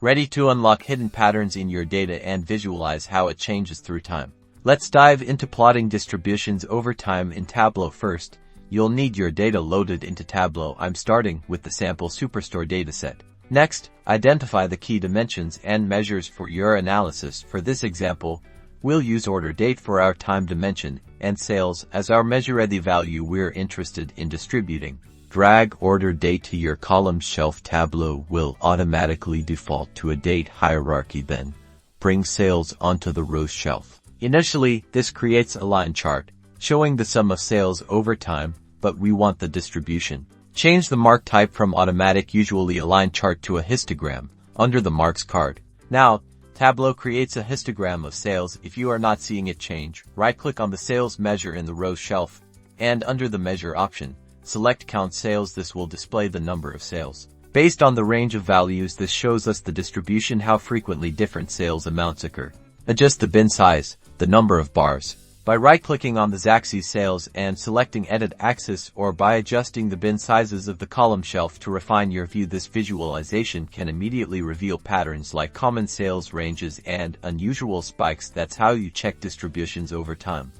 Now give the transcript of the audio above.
Ready to unlock hidden patterns in your data and visualize how it changes through time. Let's dive into plotting distributions over time in Tableau. First, you'll need your data loaded into Tableau. I'm starting with the sample Superstore dataset. Next, identify the key dimensions and measures for your analysis. For this example, we'll use order date for our time dimension and sales as our measure. The value we're interested in distributing. Drag order date to your column shelf. Tableau will automatically default to a date hierarchy, then bring sales onto the rows shelf. Initially, this creates a line chart showing the sum of sales over time, but we want the distribution. Change the mark type from automatic, usually a line chart, to a histogram under the marks card. Now, Tableau creates a histogram of sales. If you are not seeing it change, right-click on the sales measure in the rows shelf, and under the measure option, select count sales. This will display the number of sales. Based on the range of values, this shows us the distribution, how frequently different sales amounts occur. Adjust the bin size, the number of bars, by right-clicking on the z-axis sales and selecting Edit Axis, or by adjusting the bin sizes of the column shelf to refine your view. This visualization can immediately reveal patterns like common sales ranges and unusual spikes. That's how you check distributions over time.